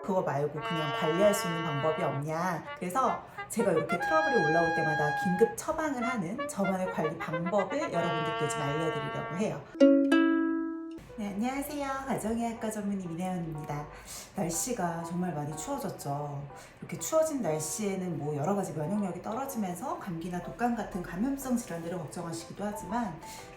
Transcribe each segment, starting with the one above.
그거 말고 그냥 관리할 수 있는 방법이 없냐. 그래서 제가 이렇게 트러블이 올라올 때마다 긴급 처방을 하는 저만의 관리 방법을 여러분들께 좀 알려드리려고 해요. 네, 안녕하세요. 가정의학과 전문의 민혜연입니다. 날씨가 정말 많이 추워졌죠. 이렇게 추워진 날씨에는 뭐 여러 가지 면역력이 떨어지면서 감기나 독감 같은 감염성 질환들을 걱정하시기도 하지만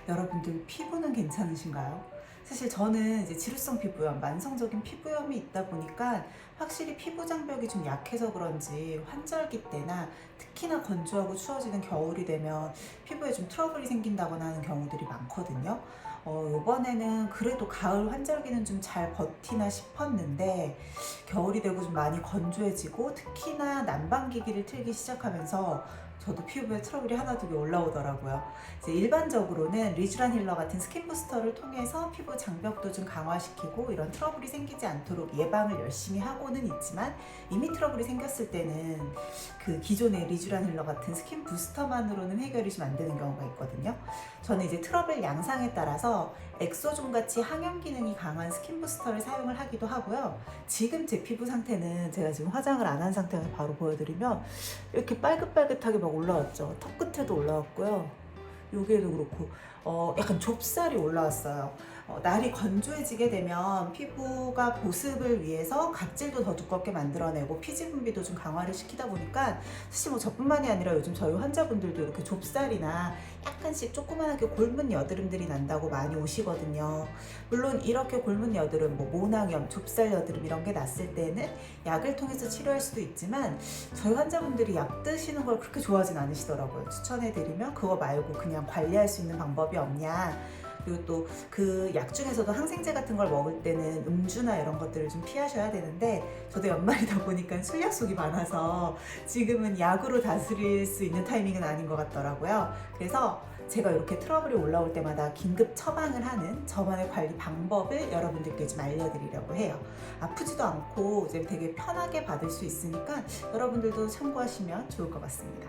여러분들 피부는 괜찮으신가요? 사실 저는 이제 지루성 피부염, 만성적인 피부염이 있다 보니까 확실히 피부 장벽이 좀 약해서 그런지 환절기 때나 특히나 건조하고 추워지는 겨울이 되면 피부에 좀 트러블이 생긴다거나 하는 경우들이 많거든요. 요번에는 그래도 가을 환절기는 좀 잘 버티나 싶었는데 겨울이 되고 좀 많이 건조해지고 특히나 난방기기를 틀기 시작하면서 저도 피부에 트러블이 하나둘이 올라오더라고요. 이제 일반적으로는 리쥬란 힐러 같은 스킨 부스터를 통해서 피부 장벽도 좀 강화시키고 이런 트러블이 생기지 않도록 예방을 열심히 하고는 있지만 이미 트러블이 생겼을 때는 그 기존의 리쥬란 힐러 같은 스킨 부스터만으로는 해결이 좀 안 되는 경우가 있거든요. 저는 이제 트러블 양상에 따라서 엑소존 같이 항염 기능이 강한 스킨 부스터를 사용을 하기도 하고요. 지금 제 피부 상태는 제가 지금 화장을 안 한 상태에서 바로 보여드리면 이렇게 빨긋빨긋하게 막 올라왔죠. 턱 끝에도 올라왔고요. 여기에도 그렇고 약간 좁쌀이 올라왔어요. 날이 건조해지게 되면 피부가 보습을 위해서 각질도 더 두껍게 만들어내고 피지 분비도 좀 강화를 시키다 보니까 사실 뭐 저뿐만이 아니라 요즘 저희 환자분들도 이렇게 좁쌀이나 약간씩 조그만하게 곪은 여드름들이 난다고 많이 오시거든요. 물론 이렇게 곪은 여드름, 뭐 모낭염, 좁쌀 여드름 이런 게 났을 때는 약을 통해서 치료할 수도 있지만 저희 환자분들이 약 드시는 걸 그렇게 좋아하진 않으시더라고요. 추천해드리면 그거 말고 그냥 관리할 수 있는 방법이 없냐. 그리고 또 그 약 중에서도 항생제 같은 걸 먹을 때는 음주나 이런 것들을 좀 피하셔야 되는데 저도 연말이다 보니까 술 약속이 많아서 지금은 약으로 다스릴 수 있는 타이밍은 아닌 것 같더라고요. 그래서 제가 이렇게 트러블이 올라올 때마다 긴급 처방을 하는 저만의 관리 방법을 여러분들께 좀 알려드리려고 해요. 아프지도 않고 이제 되게 편하게 받을 수 있으니까 여러분들도 참고하시면 좋을 것 같습니다.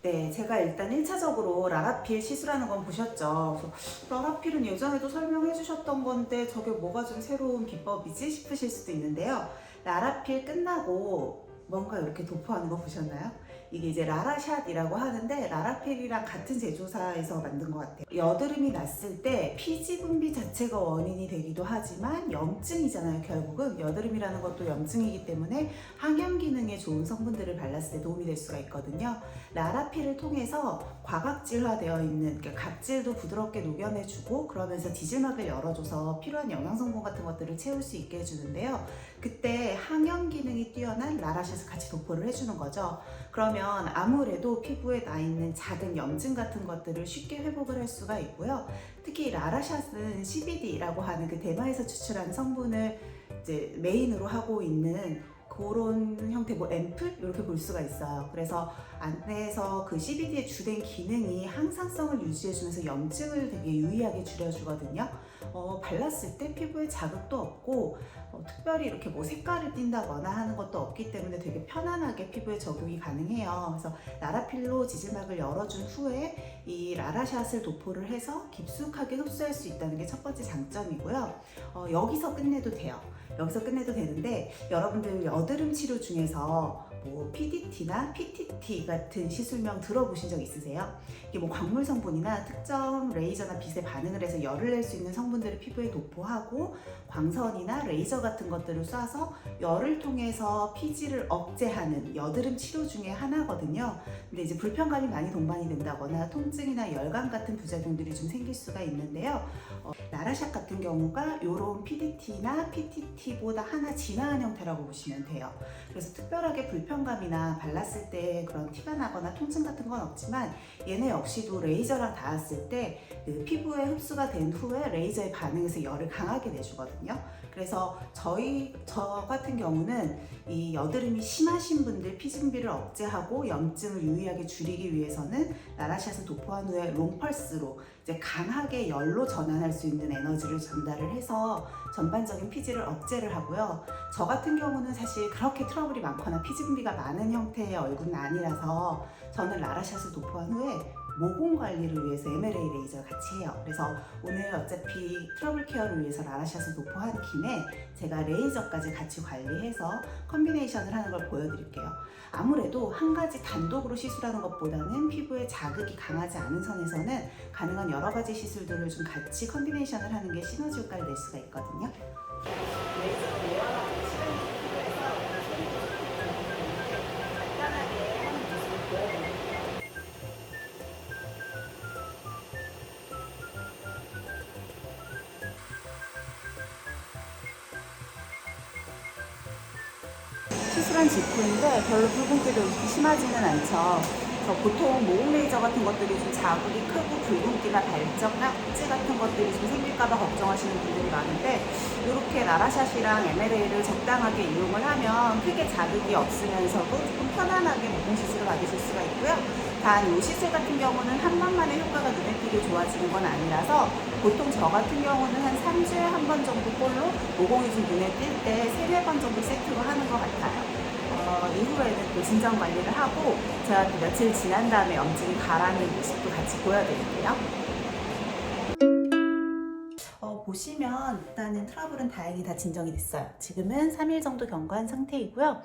네, 제가 일단 1차적으로 라라필 시술하는 건 보셨죠? 그래서 라라필은 예전에도 설명해 주셨던 건데 저게 뭐가 좀 새로운 비법이지 싶으실 수도 있는데요. 라라필 끝나고 뭔가 이렇게 도포하는 거 보셨나요? 이게 이제 라라샷이라고 하는데 라라필이랑 같은 제조사에서 만든 것 같아요. 여드름이 났을 때 피지 분비 자체가 원인이 되기도 하지만 염증이잖아요. 결국은 여드름이라는 것도 염증이기 때문에 항염 기능에 좋은 성분들을 발랐을 때 도움이 될 수가 있거든요. 라라필을 통해서 과각질화되어 있는 그러니까 각질도 부드럽게 녹여내주고 그러면서 지질막을 열어줘서 필요한 영양성분 같은 것들을 채울 수 있게 해주는데요. 그때 항염 기능이 뛰어난 라라샷을 같이 도포를 해주는 거죠. 그러면 아무래도 피부에 나 있는 작은 염증 같은 것들을 쉽게 회복을 할 수가 있고요. 특히 라라샷은 CBD라고 하는 그 대마에서 추출한 성분을 이제 메인으로 하고 있는 그런 형태, 뭐 앰플 이렇게 볼 수가 있어요. 그래서 안에서 그 CBD의 주된 기능이 항상성을 유지해주면서 염증을 되게 유의하게 줄여주거든요. 발랐을 때 피부에 자극도 없고 특별히 이렇게 뭐 색깔을 띈다거나 하는 것도 없기 때문에 되게 편안하게 피부에 적용이 가능해요. 그래서 라라필로 지질막을 열어준 후에 이 라라샷을 도포를 해서 깊숙하게 흡수할 수 있다는 게 첫 번째 장점이고요. 여기서 끝내도 돼요. 여기서 끝내도 되는데 여러분들 여드름 치료 중에서 뭐 PDT나 PTT 같은 시술명 들어보신 적 있으세요? 이게 뭐 광물 성분이나 특정 레이저나 빛에 반응을 해서 열을 낼 수 있는 성분들을 피부에 도포하고 광선이나 레이저 같은 것들을 쏴서 열을 통해서 피지를 억제하는 여드름 치료 중에 하나거든요. 근데 이제 불편감이 많이 동반이 된다거나 통증이나 열감 같은 부작용들이 좀 생길 수가 있는데요. 라라샷 같은 경우가 이런 PDT나 PTT보다 하나 진화한 형태라고 보시면 돼요. 그래서 특별하게 불편 불편감이나 발랐을 때 그런 티가 나거나 통증 같은 건 없지만 얘네 역시도 레이저랑 닿았을 때 그 피부에 흡수가 된 후에 레이저의 반응에서 열을 강하게 내주거든요. 그래서 저 같은 경우는 이 여드름이 심하신 분들 피지분비를 억제하고 염증을 유의하게 줄이기 위해서는 라라샷을 도포한 후에 롱펄스로 이제 강하게 열로 전환할 수 있는 에너지를 전달을 해서 전반적인 피지를 억제를 하고요. 저 같은 경우는 사실 그렇게 트러블이 많거나 피지분비가 많은 형태의 얼굴은 아니라서 저는 라라샷을 도포한 후에 모공 관리를 위해서 MLA 레이저를 같이 해요. 그래서 오늘 어차피 트러블 케어를 위해서 라라샷을 도포한 김에 제가 레이저까지 같이 관리해서 컨비네이션을 하는 걸 보여드릴게요. 아무래도 한 가지 단독으로 시술하는 것보다는 피부에 자극이 강하지 않은 선에서는 가능한 여러 가지 시술들을 좀 같이 컨비네이션을 하는 게 시너지 효과를 낼 수가 있거든요. 레이저를 예언하는 시간이 필요해서 간단하게 하는 모습을 보여드릴게요. 시술한 직후인데 별로 붉은기도 이렇게 심하지는 않죠. 그래서 보통 모공 레이저 같은 것들이 좀 자극이 크고 붉은기나 발적, 깍지 같은 것들이 좀 생길까봐 걱정하시는 분들이 많은데 이렇게 라라샷이랑 MLA를 적당하게 이용을 하면 크게 자극이 없으면서도 조금 편안하게 모공 시술을 받으실 수가 있고요. 단 이 시술 같은 경우는 한 번만에 효과가 눈에 띄게 좋아지는 건 아니라서 보통 저 같은 경우는 한 3주에 한 번 정도 꼴로 모공이 좀 눈에 띌 때 3-4번 정도 세트로 하는 것 같아요. 이후에는 또 진정 관리를 하고 제가 또 며칠 지난 다음에 염증이 가라앉는 모습도 같이 보여드릴게요. 보시면 일단은 트러블은 다행히 다 진정이 됐어요. 지금은 3일 정도 경과한 상태이고요.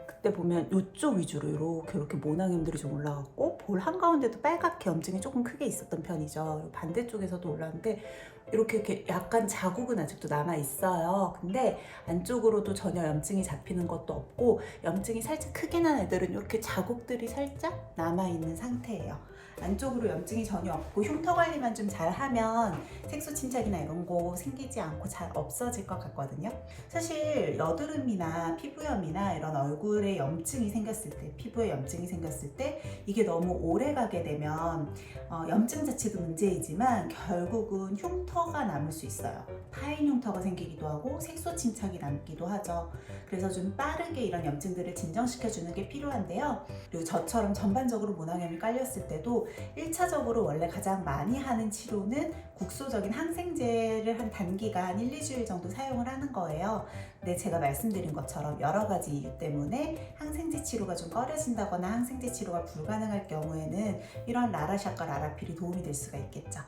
그때 보면 이쪽 위주로 이렇게 모낭염들이 좀 올라갔고 볼 한가운데도 빨갛게 염증이 조금 크게 있었던 편이죠. 반대쪽에서도 올라왔는데 이렇게 약간 자국은 아직도 남아 있어요. 근데 안쪽으로도 전혀 염증이 잡히는 것도 없고 염증이 살짝 크게 난 애들은 이렇게 자국들이 살짝 남아 있는 상태예요. 안쪽으로 염증이 전혀 없고 흉터 관리만 좀 잘하면 색소 침착이나 이런 거 생기지 않고 잘 없어질 것 같거든요. 사실 여드름이나 피부염이나 이런 얼굴에 염증이 생겼을 때, 피부에 염증이 생겼을 때 이게 너무 오래 가게 되면 염증 자체도 문제이지만 결국은 흉터가 남을 수 있어요. 파인 흉터가 생기기도 하고 색소 침착이 남기도 하죠. 그래서 좀 빠르게 이런 염증들을 진정시켜주는 게 필요한데요. 그리고 저처럼 전반적으로 모낭염이 깔렸을 때도 1차적으로 원래 가장 많이 하는 치료는 국소적인 항생제를 한 단기간 1-2주일 정도 사용을 하는 거예요. 근데 제가 말씀드린 것처럼 여러 가지 이유 때문에 항생제 치료가 좀 꺼려진다거나 항생제 치료가 불가능할 경우에는 이런 라라샷과 라라필이 도움이 될 수가 있겠죠.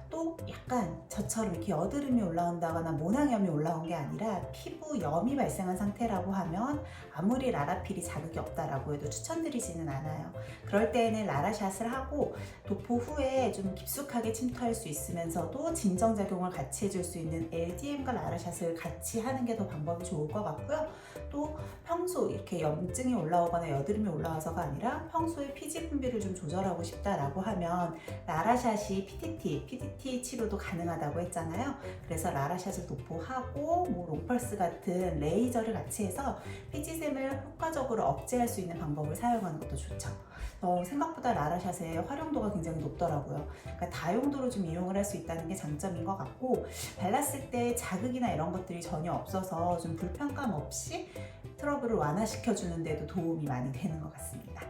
또 약간 저처럼 이렇게 여드름이 올라온다거나 모낭염이 올라온 게 아니라 피부염이 발생한 상태라고 하면 아무리 라라필이 자극이 없다라고 해도 추천드리지는 않아요. 그럴 때에는 라라샷을 하고 도포 후에 좀 깊숙하게 침투할 수 있으면서도 진정작용을 같이 해줄 수 있는 LDM과 라라샷을 같이 하는 게 더 방법이 좋을 것 같고요. 또 평소 이렇게 염증이 올라오거나 여드름이 올라와서가 아니라 평소에 피지 분비를 좀 조절하고 싶다라고 하면 라라샷이 PDT 치료도 가능하다고 했잖아요. 그래서 라라샷을 도포하고 롱펄스 같은 레이저를 같이 해서 피지샘을 효과적으로 억제할 수 있는 방법을 사용하는 것도 좋죠. 생각보다 라라샷의 활용도가 굉장히 높더라고요. 그러니까 다용도로 좀 이용을 할 수 있다는 게 장점인 것 같고 발랐을 때 자극이나 이런 것들이 전혀 없어서 좀 불편감 없이 트러블을 완화시켜주는 데도 도움이 많이 되는 것 같습니다.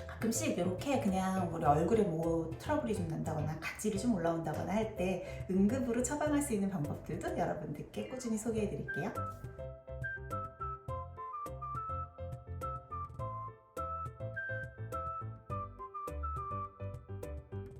가끔씩 이렇게 그냥 우리 얼굴에 뭐 트러블이 좀 난다거나 각질이 좀 올라온다거나 할 때 응급으로 처방할 수 있는 방법들도 여러분들께 꾸준히 소개해 드릴게요.